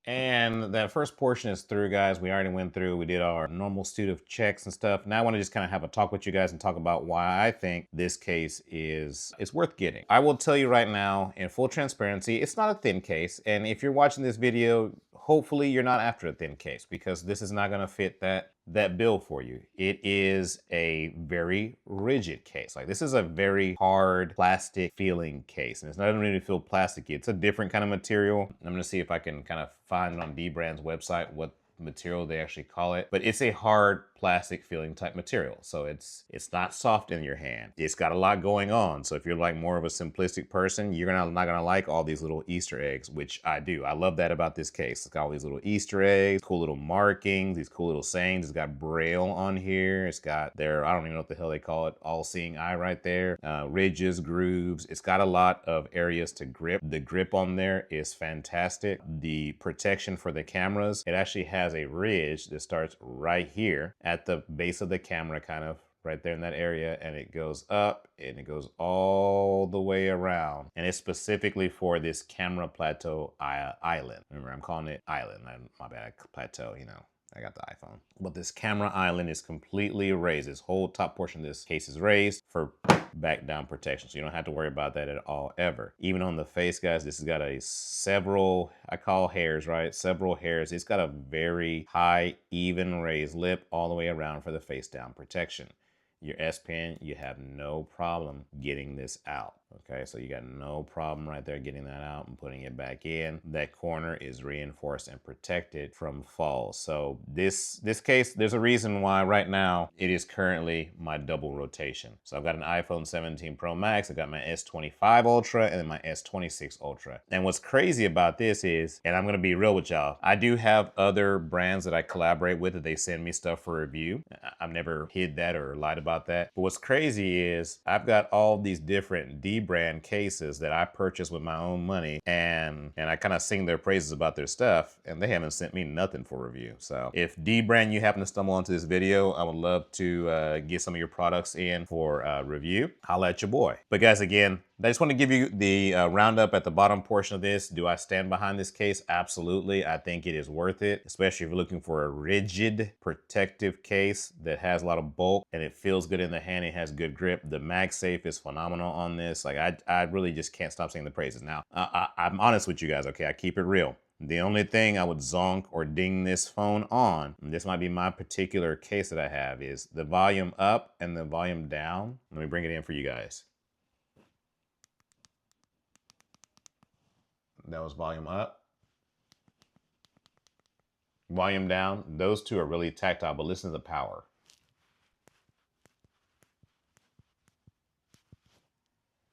And that first portion is through, guys. We already went through, we did our normal suite of checks and stuff. Now I want to just kind of have a talk with you guys and talk about why I think this case is worth getting. I will tell you right now, in full transparency, it's not a thin case. And if you're watching this video, hopefully you're not after a thin case, because this is not going to fit that bill for you. It is a very rigid case. Like, this is a very hard plastic feeling case, and it's not really feel plasticky. It's a different kind of material. I'm gonna see if I can kind of find on dbrand's website what material they actually call it, but it's a hard plastic feeling type material. So it's not soft in your hand. It's got a lot going on. So if you're like more of a simplistic person, you're not gonna like all these little Easter eggs, which I do. I love that about this case. It's got all these little Easter eggs, cool little markings, these cool little sayings. It's got Braille on here. It's got their, I don't even know what the hell they call it, all-seeing eye right there. Ridges, grooves. It's got a lot of areas to grip. The grip on there is fantastic. The protection for the cameras, it actually has a ridge that starts right here at the base of the camera, kind of right there in that area, and it goes up and it goes all the way around, and it's specifically for this camera plateau island. Remember, I'm calling it island. My bad, plateau, you know, I got the iPhone. But this camera island is completely raised. This whole top portion of this case is raised for back down protection, so you don't have to worry about that at all, ever. Even on the face, guys, this has got a several, I call hairs, right? Several hairs. It's got a very high, even raised lip all the way around for the face down protection. Your S Pen, you have no problem getting this out. Okay, so you got no problem right there getting that out and putting it back in. That corner is reinforced and protected from fall. So this case, there's a reason why right now it is currently my double rotation. So I've got an iPhone 17 Pro Max, I got my S25 Ultra, and then my S26 Ultra. And what's crazy about this is, and I'm gonna be real with y'all, I do have other brands that I collaborate with that they send me stuff for review. I've never hid that or lied about that. But what's crazy is I've got all these different dbrand cases that I purchased with my own money, and I kind of sing their praises about their stuff, and they haven't sent me nothing for review. So if dbrand, you happen to stumble onto this video, I would love to get some of your products in for review. Holla at your boy. But guys, again, I just want to give you the roundup at the bottom portion of this. Do I stand behind this case? Absolutely. I think it is worth it, especially if you're looking for a rigid, protective case that has a lot of bulk and it feels good in the hand. It has good grip. The MagSafe is phenomenal on this. Like, I really just can't stop saying the praises. Now, I'm honest with you guys, okay? I keep it real. The only thing I would zonk or ding this phone on, and this might be my particular case that I have, is the volume up and the volume down. Let me bring it in for you guys. That was volume up. Volume down. Those two are really tactile, but listen to the power.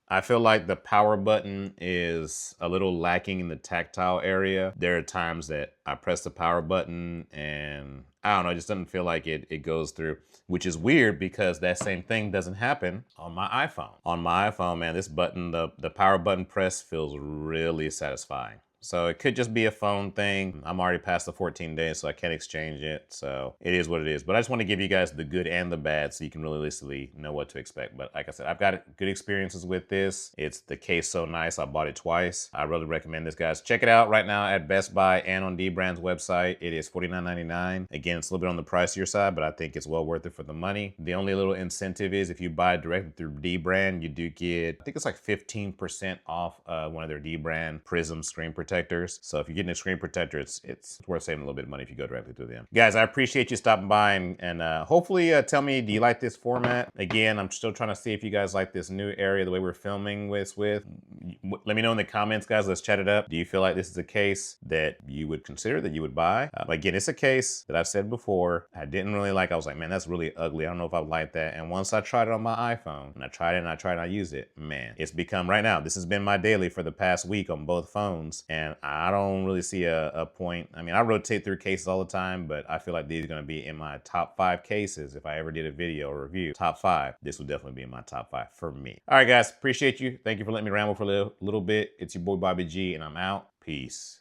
I feel like the power button is a little lacking in the tactile area. There are times that I press the power button and I don't know, it just doesn't feel like it goes through, which is weird because that same thing doesn't happen on my iPhone. On my iPhone, man, this button, the power button press feels really satisfying. So it could just be a phone thing. I'm already past the 14 days, so I can't exchange it. So it is what it is. But I just want to give you guys the good and the bad so you can realistically know what to expect. But like I said, I've got good experiences with this. It's the case so nice. I bought it twice. I really recommend this, guys. Check it out right now at Best Buy and on dbrand's website. It is $49.99. Again, it's a little bit on the pricier side, but I think it's well worth it for the money. The only little incentive is if you buy directly through dbrand, you do get, I think it's like 15% off one of their dbrand Prism screen protectors. So if you're getting a screen protector, it's worth saving a little bit of money if you go directly through them. Guys, I appreciate you stopping by and hopefully tell me, do you like this format? Again, I'm still trying to see if you guys like this new area, the way we're filming with. Let me know in the comments, guys. Let's chat it up. Do you feel like this is a case that you would consider, that you would buy? Again, it's a case that I've said before, I didn't really like. I was like, man, that's really ugly. I don't know if I would like that. And once I tried it on my iPhone, and I tried it and I tried and I used it, man, it's become right now. This has been my daily for the past week on both phones. And I don't really see a point. I mean, I rotate through cases all the time, but I feel like these are going to be in my top 5 cases. If I ever did a video or review, top 5, this would definitely be in my top 5 for me. All right, guys, appreciate you. Thank you for letting me ramble for a little bit. It's your boy Bobby G, and I'm out. Peace.